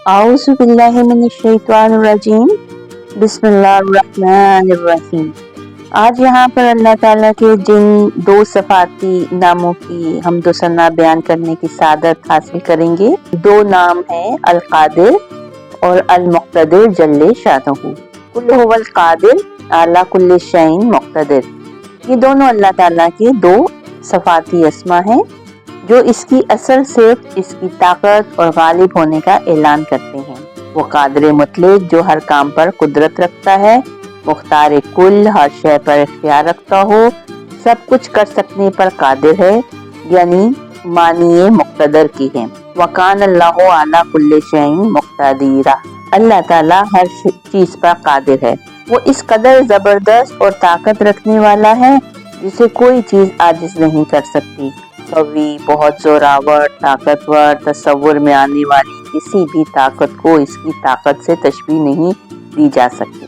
औज़ु बिल्लाहि मिनश्शैतानिर्रजीम बिस्मिल्लाहिर्रहमानिर्रहीम। आज यहाँ पर अल्लाह ताला के जिन दो सफ़ाती नामों की हमदो सना बयान करने की सादत हासिल करेंगे। दो नाम हैं अल कादिर और अल मुक़्तदिर जल्ले शानहू। कुल हुवल कादिर अला कुल्लि शैइन मुक़्तदिर। ये दोनों अल्लाह ताला के दो सफ़ाती अस्मा हैं जो इसकी असल सिर्फ इसकी ताकत और गालिब होने का ऐलान करते हैं। वो कादिर मुतलक जो हर काम पर कुदरत रखता है, मुख्तार कुल हर शय पर इख्तियार रखता हो, सब कुछ कर सकने पर कादिर है, यानी मानिए मुक़्तदर की है। वकान अल्लाहु अला कुल्लि शैइन मुक़्तदीरा। अल्लाह ताला हर चीज पर कादिर है। वो इस कदर जबरदस्त और ताकत रखने वाला है जिसे कोई चीज आजिज नहीं कर सकती। कवि, बहुत जोरावर, ताकतवर, तस्वुर में आने वाली किसी भी ताकत को इसकी ताकत से तशबीह नहीं दी जा सकती।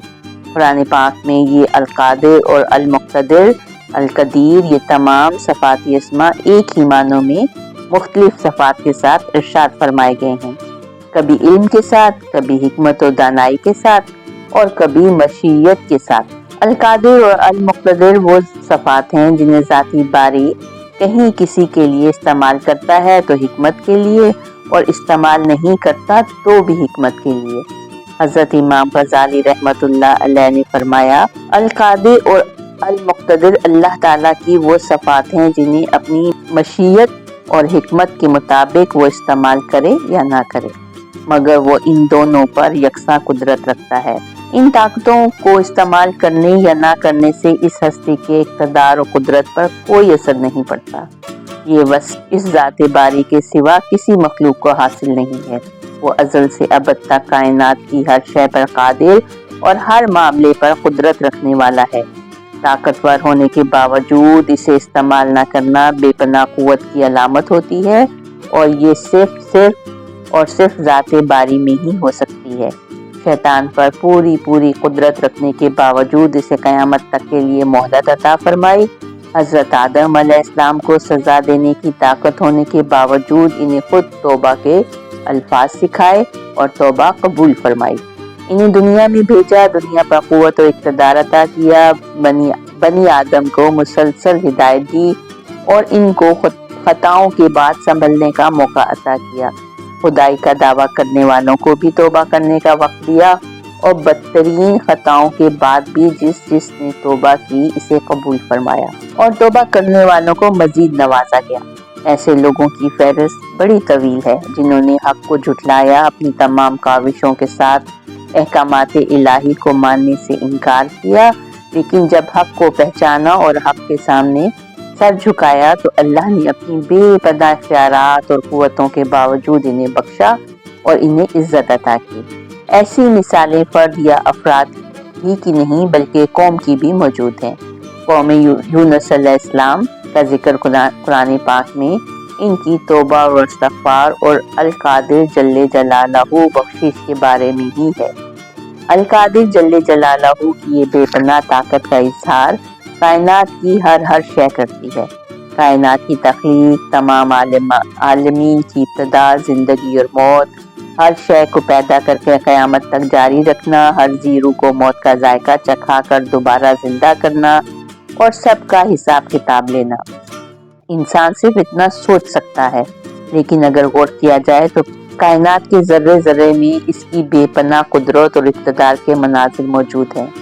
कुरान पाक में ये अल कादिर और अल मुक़्तदिर, अल कदीर, ये तमाम सफ़ाती अस्मा एक ही मानों में मुख्तलिफ सफ़ात के साथ इरशाद फरमाए गए हैं। कभी इल्म के साथ, कभी हिकमत और दानाई के साथ और कभी मशीयत के साथ। अल कादिर और अल मुक़्तदिर वो सफ़ात हैं जिन्हें ज़ाती बारी कहीं किसी के लिए इस्तेमाल करता है तो हिकमत के लिए, और इस्तेमाल नहीं करता तो भी हिकमत के लिए। हज़रत इमाम गज़ाली रहमतुल्लाह अलैह ने फरमाया, अल कादिर और अल मुक़्तदिर अल्लाह ताला की वो सफ़ात हैं जिन्हें अपनी मशीयत और हिकमत के मुताबिक वो इस्तेमाल करे या ना करे, मगर वो इन दोनों पर यकसा कुदरत रखता है। इन ताकतों को इस्तेमाल करने या ना करने से इस हस्ती के इक़्तिदार और कुदरत पर कोई असर नहीं पड़ता। ये बस इस ज़ाते बारी के सिवा किसी मखलूक को हासिल नहीं है। वो अज़ल से अबद तक कायनात की हर शय पर कादिर और हर मामले पर कुदरत रखने वाला है। ताकतवर होने के बावजूद इसे इस्तेमाल न करना बेपनाह कुव्वत की अलामत होती है, और ये सिर्फ ज़ाते बारी में ही हो सकती है। शैतान पर पूरी कुदरत रखने के बावजूद इसे क़यामत तक के लिए मोहलत अता फरमाई। हज़रत आदम अलैहिस्सलाम को सज़ा देने की ताकत होने के बावजूद इन्हें खुद तौबा के अल्फाज सिखाए और तौबा कबूल फरमाई। इन्हें दुनिया में भेजा, दुनिया पर क़ुव्वत और इक़्तिदार अता किया, बनी आदम को मुसलसल हिदायत दी और इनको खताओं के बाद संभलने का मौका अता किया। खुदाई का दावा करने वालों को भी तौबा करने का वक्त दिया और बदतरीन खताओं के बाद भी जिसने तौबा की इसे कबूल फरमाया और तौबा करने वालों को मजीद नवाजा गया। ऐसे लोगों की फहरिस्त बड़ी तवील है जिन्होंने हक को झुठलाया, अपनी तमाम काविशों के साथ अहकामाते इलाही को मानने से इनकार किया, लेकिन जब हक को पहचाना और हक के सामने सर झुकाया तो अल्लाह ने अपनी बेपनाह इख्तियारात और कुव्वतों के बावजूद इन्हें बख्शा और इन्हें इज्जत अता की। ऐसी मिसालें फर्द या अफराद ही की नहीं बल्कि कौम की भी मौजूद हैं। कौम यूनुस अलैहिस्सलाम का जिक्र कुरान पाक में इनकी तौबा और इस्तिग़फ़ार और अल कादिर जल्ले जलालहू बख्शिश के बारे में ही है। अल कादिर जल्ले जलालहू की ये बेपनाह ताकत का इज़हार कायनात की हर शय करती है। कायनात की तख्लीक, तमाम आलमीन की इब्तिदा, जिंदगी और मौत, हर शय को पैदा करके क़यामत तक जारी रखना, हर जीरू को मौत का जायका चखा कर दोबारा जिंदा करना और सबका हिसाब किताब लेना। इंसान सिर्फ इतना सोच सकता है, लेकिन अगर गौर किया जाए तो कायनात के ज़र्रे ज़र्रे में इसकी बेपनाह कुदरत और इक़्तिदार के मनाज़िर मौजूद हैं,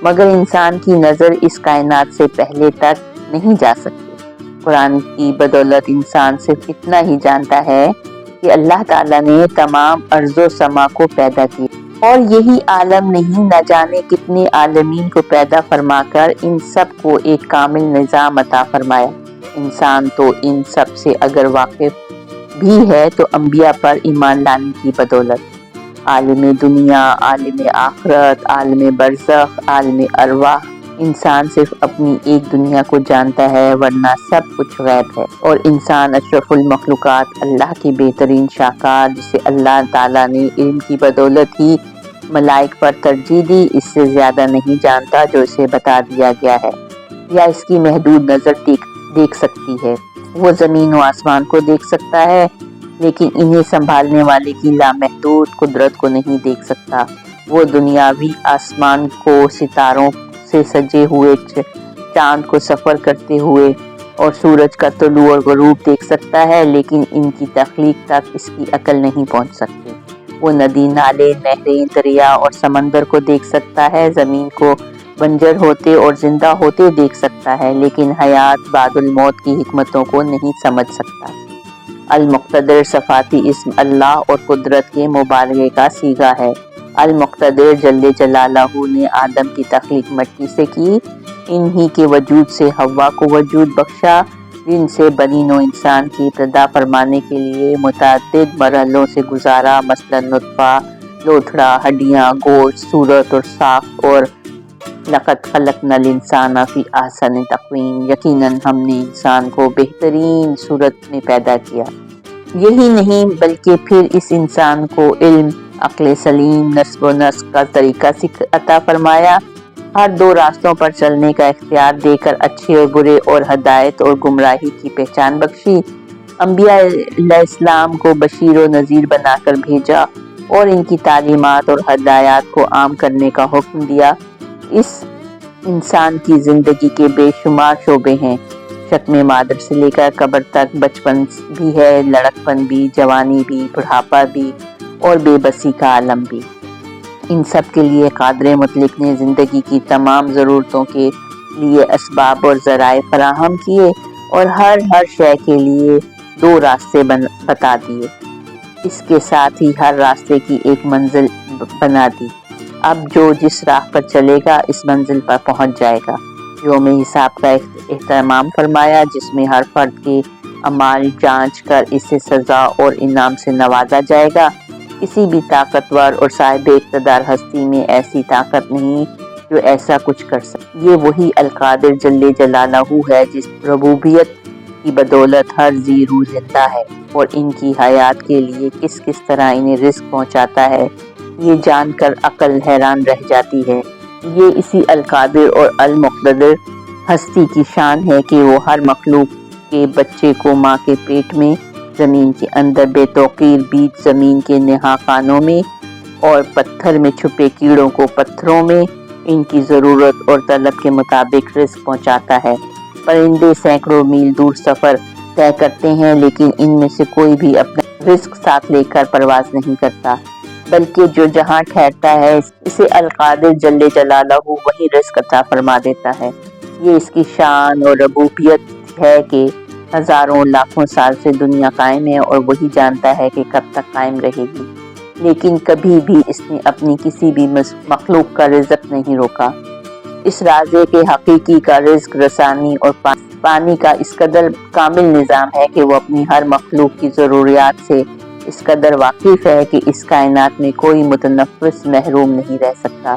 मगर इंसान की नज़र इस कायनात से पहले तक नहीं जा सकती। कुरान की बदौलत इंसान सिर्फ इतना ही जानता है कि अल्लाह ताला ने तमाम अर्ज़ो समा को पैदा किया और यही आलम नहीं न जाने कितने आलमीन को पैदा फरमाकर इन सब को एक कामिल निज़ाम अता फरमाया। इंसान तो इन सब से अगर वाकिफ भी है तो अंबिया पर ईमान लाने की बदौलत। आलिम दुनिया, आलिम आखिरत, आलिम बरज़ख, आलिम अरवाह, इंसान सिर्फ अपनी एक दुनिया को जानता है, वरना सब कुछ गैब है। और इंसान अशरफुल मखलूकात, अल्लाह की बेहतरीन शाकार, जिसे अल्लाह ताला ने इल्म की बदौलत ही मलाइक पर तरजीह दी, इससे ज्यादा नहीं जानता जो इसे बता दिया गया है या इसकी महदूद नजर देख सकती है। वो जमीन व आसमान को देख सकता है, لیکن انہیں سنبھالنے والے کی لامحدود قدرت کو نہیں دیکھ سکتا۔ وہ دنیاوی آسمان کو ستاروں سے سجے ہوئے چاند کو سفر کرتے ہوئے اور سورج کا طلوع اور غروب دیکھ سکتا ہے، لیکن ان کی تخلیق تک اس کی عقل نہیں پہنچ سکتی۔ وہ ندی، نالے، نہریں، دریا اور سمندر کو دیکھ سکتا ہے، زمین کو بنجر ہوتے اور زندہ ہوتے دیکھ سکتا ہے، لیکن حیات بعد الموت کی حکمتوں کو نہیں سمجھ سکتا۔ المقتدر صفاتی اسم اللہ اور قدرت کے مبالغے کا صیغہ ہے۔ المقتدر جل جلالہ نے آدم کی تخلیق مٹی سے کی، انہی کے وجود سے حوا کو وجود بخشا، جن سے بنی نوع انسان کی ابتدا فرمانے کے لیے متعدد مرحلوں سے گزارا، مثلا نطفہ، لوتھڑا، ہڈیاں، گوشت، صورت اور ساخت، اور لقد خلقنا الانسان فی احسن تقویم، یقیناً ہم نے انسان کو بہترین صورت میں پیدا کیا۔ یہی نہیں بلکہ پھر اس انسان کو علم، عقل سلیم، نسب و نسق کا طریقہ عطا فرمایا، ہر دو راستوں پر چلنے کا اختیار دے کر اچھے اور برے اور ہدایت اور گمراہی کی پہچان بخشی، انبیاء علیہ السلام کو بشیر و نذیر بنا کر بھیجا اور ان کی تعلیمات اور ہدایات کو عام کرنے کا حکم دیا۔ اس انسان کی زندگی کے بے شمار شعبے ہیں، شکم مادر سے لے کر قبر تک، بچپن بھی ہے، لڑکپن بھی، جوانی بھی، بڑھاپا بھی اور بے بسی کا عالم بھی۔ ان سب کے لیے قادر مطلق نے زندگی کی تمام ضرورتوں کے لیے اسباب اور ذرائع فراہم کیے اور ہر شے کے لیے دو راستے بتا دیے، اس کے ساتھ ہی ہر راستے کی ایک منزل بنا دی۔ اب جو جس راہ پر چلے گا اس منزل پر پہنچ جائے گا۔ یوم حساب کا اہتمام فرمایا، جس میں ہر فرد کے اعمال جانچ کر اسے سزا اور انعام سے نوازا جائے گا۔ کسی بھی طاقتور اور صاحب اقتدار ہستی میں ایسی طاقت نہیں جو ایسا کچھ کر سکے۔ یہ وہی القادر جل جلالہ ہے جس ربوبیت کی بدولت ہر ذی روح زندہ ہے اور ان کی حیات کے لیے کس طرح انہیں رزق پہنچاتا ہے، یہ جان کر عقل حیران رہ جاتی ہے۔ یہ اسی القادر اور المقتدر ہستی کی شان ہے کہ وہ ہر مخلوق کے بچے کو ماں کے پیٹ میں، زمین کے اندر بے توقیر بیج زمین کے نہا خانوں میں، اور پتھر میں چھپے کیڑوں کو پتھروں میں ان کی ضرورت اور طلب کے مطابق رزق پہنچاتا ہے۔ پرندے سینکڑوں میل دور سفر طے کرتے ہیں، لیکن ان میں سے کوئی بھی اپنا رزق ساتھ لے کر پرواز نہیں کرتا، بلکہ جو جہاں ٹھہرتا ہے اسے القادر جل جلالہ وہی رزق عطا فرما دیتا ہے۔ یہ اس کی شان اور ربوبیت ہے کہ ہزاروں لاکھوں سال سے دنیا قائم ہے اور وہی جانتا ہے کہ کب تک قائم رہے گی، لیکن کبھی بھی اس نے اپنی کسی بھی مخلوق کا رزق نہیں روکا۔ اس رازے کے حقیقی کا رزق رسانی اور پانی کا اس قدر کامل نظام ہے کہ وہ اپنی ہر مخلوق کی ضروریات سے اس قدر واقف ہے کہ اس کائنات میں کوئی متنفس محروم نہیں رہ سکتا۔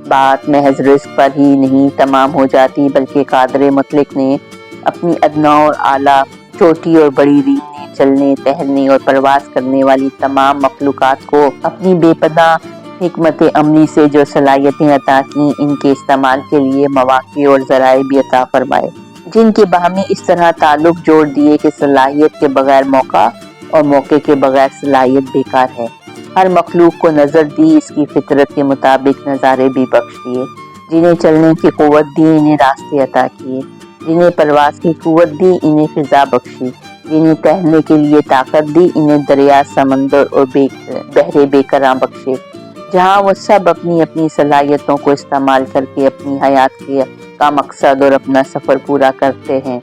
بات محض رزق پر ہی نہیں تمام ہو جاتی، بلکہ قادر مطلق نے اپنی ادنا اور اعلیٰ، چھوٹی اور بڑی رینگنے، چلنے، ٹہلنے اور پرواز کرنے والی تمام مخلوقات کو اپنی بے پناہ حکمت عملی سے جو صلاحیتیں عطا کی، ان کے استعمال کے لیے مواقع اور ذرائع بھی عطا فرمائے، جن کے باہمی اس طرح تعلق جوڑ دیے کہ صلاحیت کے بغیر موقع اور موقع کے بغیر صلاحیت بیکار ہے۔ ہر مخلوق کو نظر دی، اس کی فطرت کے مطابق نظارے بھی بخش دیے، جنہیں چلنے کی قوت دی، انہیں راستے عطا کیے، جنہیں پرواز کی قوت دی، انہیں فضا بخشی، جنہیں ٹہلنے کے لیے طاقت دی، انہیں دریا، سمندر اور بحر بے کراں بخشے، جہاں وہ سب اپنی اپنی صلاحیتوں کو استعمال کر کے اپنی حیات کا مقصد اور اپنا سفر پورا کرتے ہیں۔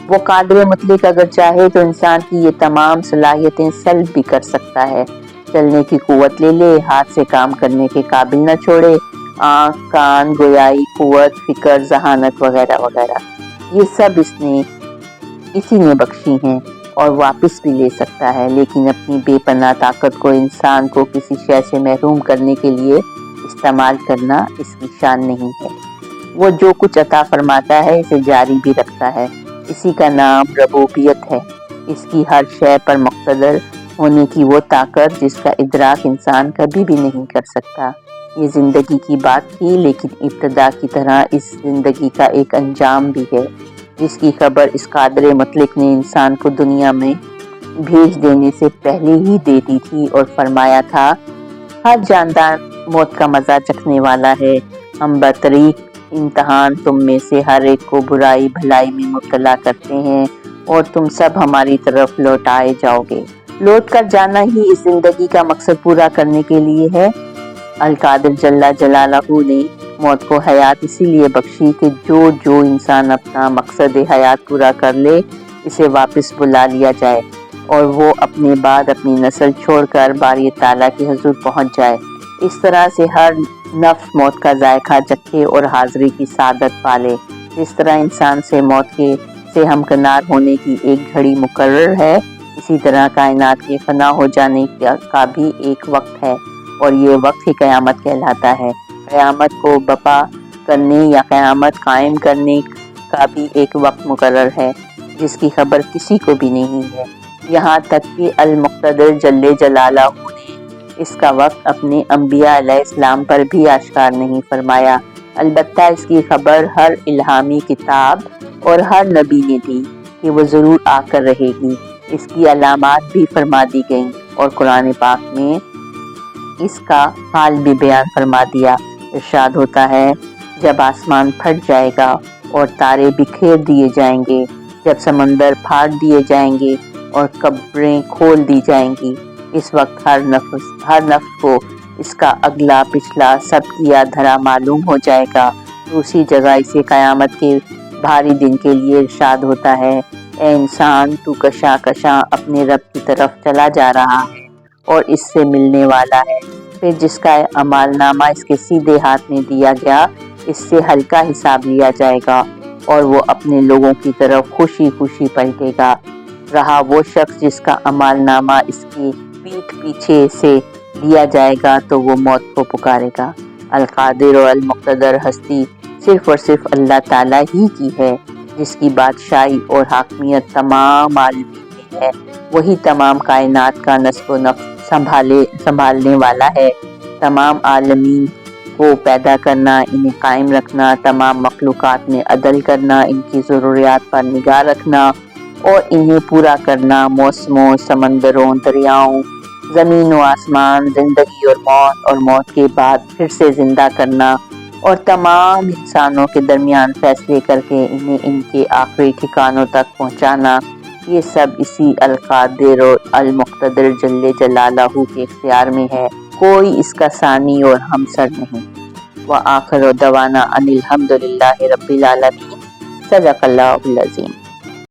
وہ قادر مطلق اگر چاہے تو انسان کی یہ تمام صلاحیتیں سلب بھی کر سکتا ہے۔ چلنے کی قوت لے لے، ہاتھ سے کام کرنے کے قابل نہ چھوڑے، آنکھ، کان، گویائی، قوت، فکر، ذہانت وغیرہ وغیرہ، یہ سب اسی نے بخشی ہیں اور واپس بھی لے سکتا ہے، لیکن اپنی بے پناہ طاقت کو انسان کو کسی شے سے محروم کرنے کے لیے استعمال کرنا اس کی شان نہیں ہے۔ وہ جو کچھ عطا فرماتا ہے اسے جاری بھی رکھتا ہے، اسی کا نام ربوبیت ہے، اس کی ہر شے پر مقتدر ہونے کی وہ طاقت جس کا ادراک انسان کبھی بھی نہیں کر سکتا۔ یہ زندگی کی بات تھی، لیکن ابتدا کی طرح اس زندگی کا ایک انجام بھی ہے، جس کی خبر اس قادر مطلق نے انسان کو دنیا میں भेज देने से पहले ही दे दी थी और फरमाया था, हर जानदार मौत का मजा चखने वाला है। हम बतरीक इम्तहान तुम में से हर एक को बुराई भलाई में मुब्तला करते हैं और तुम सब हमारी तरफ लौटाए जाओगे। लौट कर जाना ही इस जिंदगी का मकसद पूरा करने के लिए है। अल-कादिर जल्ला जलालहू ने मौत को हयात इसीलिए बख्शी कि जो इंसान अपना मकसद हयात पूरा कर ले, इसे वापस बुला लिया जाए और वो अपने बाद अपनी नस्ल छोड़कर बारी ताला के हुजूर पहुंच जाए। इस तरह से हर नफ्स मौत का जायका चखे और हाजिरी की सादत पाले। इस तरह इंसान से मौत के से हमकनार होने की एक घड़ी मुकर्रर है, इसी तरह कायनात के फना हो जाने का भी एक वक्त है और ये वक्त ही क़यामत कहलाता है। क़यामत को बपा करने या क़यामत कायम करने का भी एक वक्त मुकर्रर है, जिसकी खबर किसी को भी नहीं है। यहाँ तक कि अल-मुक़्तदिर जल्ले जलालहू ने इसका वक्त अपने अंबिया अलैहिस्सलाम पर भी आश्कार नहीं फरमाया। अलबत्ता इसकी खबर हर इल्हामी किताब और हर नबी ने दी कि वो ज़रूर आकर रहेगी। इसकी अलामात भी फरमा दी गईं और कुरान पाक में इसका हाल भी बयान फरमा दिया। इरशाद होता है, जब आसमान फट जाएगा और तारे बिखेर दिए जाएंगे, जब समंदर फाड़ दिए जाएंगे और कब्रें खोल दी जाएंगी, इस वक्त हर नफ्स को इसका अगला पिछला सब किया धरा मालूम हो जाएगा। दूसरी जगह इसे क़यामत के भारी दिन के लिए इरशाद होता है, ए इंसान तू कशा कशा अपने रब की तरफ चला जा रहा है और इससे मिलने वाला है। फिर जिसका अमालनामा इसके सीधे हाथ में दिया गया, इससे हल्का हिसाब लिया जाएगा और वो अपने लोगों की तरफ खुशी खुशी पलटेगा। रहा वो शख्स जिसका अमालनामा इसकी पीठ पीछे से दिया जाएगा, तो वो मौत को पुकारेगा। अल-कादिर और अल-मुक़्तदर हस्ती सिर्फ और सिर्फ अल्लाह ताला ही की है, जिसकी बादशाही और हाकमियत तमाम आलमीन में है। वही तमाम कायनात का नस्ब व नफ्स संभालने वाला है। तमाम आलमीन को पैदा करना, इन्हें कायम रखना, तमाम मखलूक़ात में अदल करना, इनकी ज़रूरियात पर निगाह रखना और इन्हें पूरा करना, मौसमों, समंदरों, दरियाओं, ज़मीन व आसमान, ज़िंदगी और मौत के बाद फिर से ज़िंदा करना और तमाम इंसानों के दरमियान फैसले करके इन्हें इनके आखिरी ठिकानों तक पहुँचाना, ये सब इसी अल-कादिर और अल-मुक़्तदिर जल्ले जलालहू के इख्तियार में है। कोई इसका सानी और हमसर नहीं। व आखिर दवाना अनिल हम्दुलिल्लाहि रब्बिल आलमीन। सदक़ल्लाहुल अज़ीम।